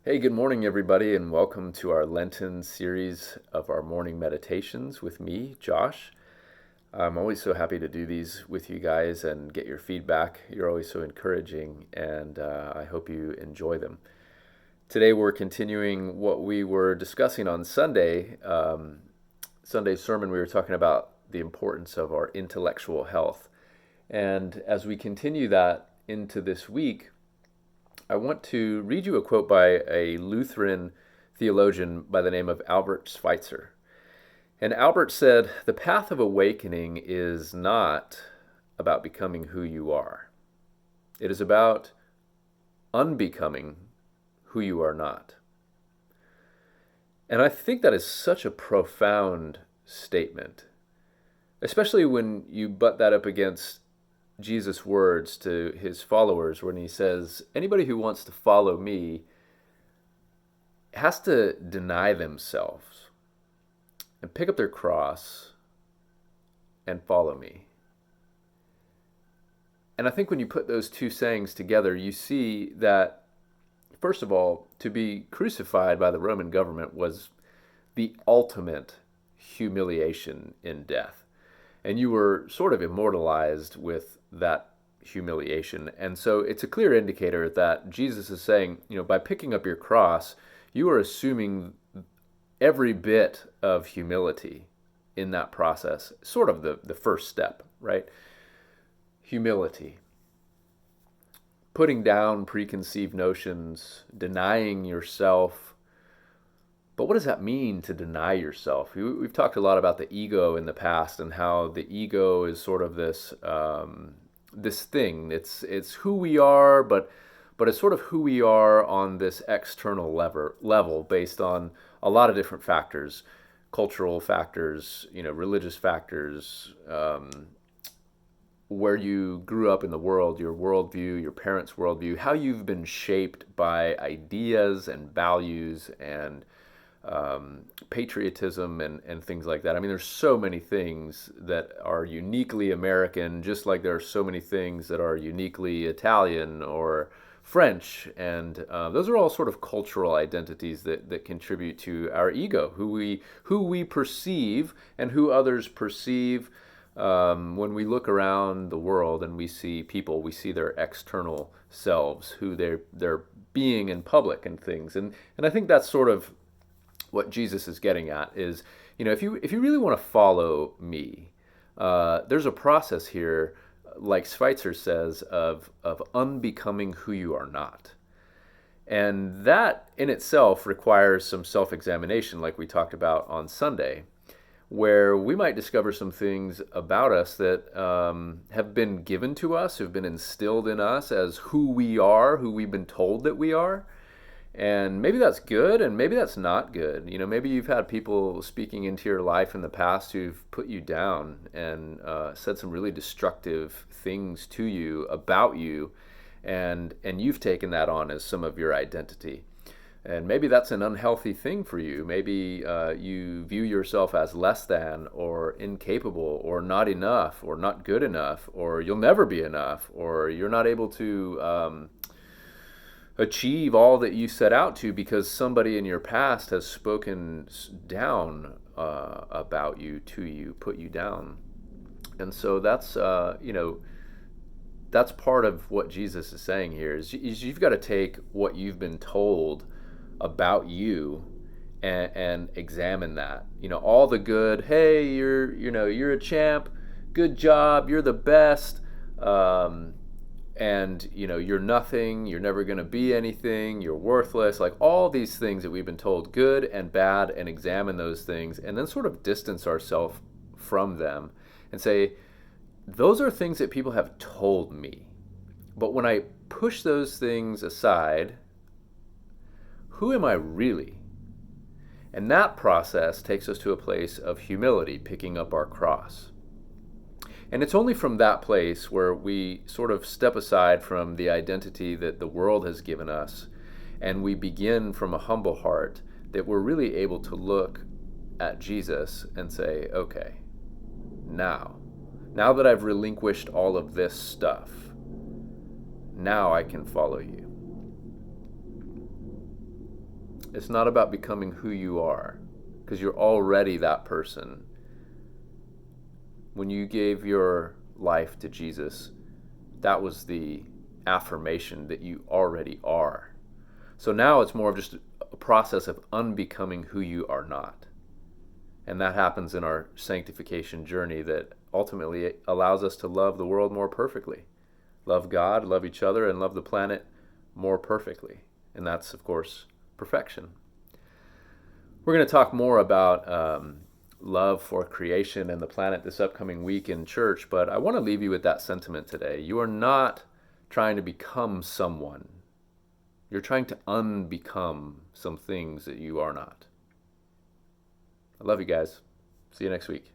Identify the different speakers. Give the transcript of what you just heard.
Speaker 1: Hey, good morning, everybody, and welcome to our Lenten series of our morning meditations with me, Josh. I'm always so happy to do these with you guys and get your feedback. You're always so encouraging, and I hope you enjoy them. Today, we're continuing what we were discussing on Sunday. Sunday's sermon, we were talking about the importance of our intellectual health. And as we continue that into this week, I want to read you a quote by a Lutheran theologian by the name of Albert Schweitzer. And Albert said, "The path of awakening is not about becoming who you are. It is about unbecoming who you are not." And I think that is such a profound statement, especially when you butt that up against Jesus' words to his followers when he says, anybody who wants to follow me has to deny themselves and pick up their cross and follow me. And I think when you put those two sayings together, you see that, first of all, to be crucified by the Roman government was the ultimate humiliation in death. And you were sort of immortalized with that humiliation. And so it's a clear indicator that Jesus is saying, by picking up your cross, you are assuming every bit of humility in that process, sort of the first step, right? Humility. Putting down preconceived notions, denying yourself. But what does that mean to deny yourself? We've talked a lot about the ego in the past and how the ego is sort of this thing. It's who we are, but it's sort of who we are on this external level based on a lot of different factors, cultural factors, religious factors, where you grew up in the world, your worldview, your parents' worldview, how you've been shaped by ideas and values and patriotism and things like that. I mean, there's so many things that are uniquely American, just like there are so many things that are uniquely Italian or French. And those are all sort of cultural identities that contribute to our ego, who we perceive and who others perceive. When we look around the world and we see people, we see their external selves, who they're being in public and things. And I think that's sort of what Jesus is getting at is, if you really want to follow me, there's a process here, like Schweitzer says, of unbecoming who you are not. And that in itself requires some self-examination, like we talked about on Sunday, where we might discover some things about us that have been given to us, have been instilled in us as who we are, who we've been told that we are. And maybe that's good, and maybe that's not good. Maybe you've had people speaking into your life in the past who've put you down and said some really destructive things to you, about you, and you've taken that on as some of your identity. And maybe that's an unhealthy thing for you. Maybe you view yourself as less than, or incapable, or not enough, or not good enough, or you'll never be enough, or you're not able to achieve all that you set out to because somebody in your past has spoken down about you, to you, put you down. And so that's that's part of what Jesus is saying here is you've got to take what you've been told about you and examine that. All the good, hey, you're a champ, good job, you're the best. And you're nothing, you're never going to be anything, you're worthless, like all these things that we've been told, good and bad, and examine those things and then sort of distance ourselves from them and say, those are things that people have told me. But when I push those things aside, who am I really? And that process takes us to a place of humility, picking up our cross. And it's only from that place where we sort of step aside from the identity that the world has given us, and we begin from a humble heart, that we're really able to look at Jesus and say, okay, now that I've relinquished all of this stuff, now I can follow you. It's not about becoming who you are, because you're already that person. When you gave your life to Jesus, that was the affirmation that you already are. So now it's more of just a process of unbecoming who you are not. And that happens in our sanctification journey that ultimately allows us to love the world more perfectly, love God, love each other, and love the planet more perfectly. And that's, of course, perfection. We're going to talk more about love for creation and the planet this upcoming week in church, but I want to leave you with that sentiment today. You are not trying to become someone. You're trying to unbecome some things that you are not. I love you guys. See you next week.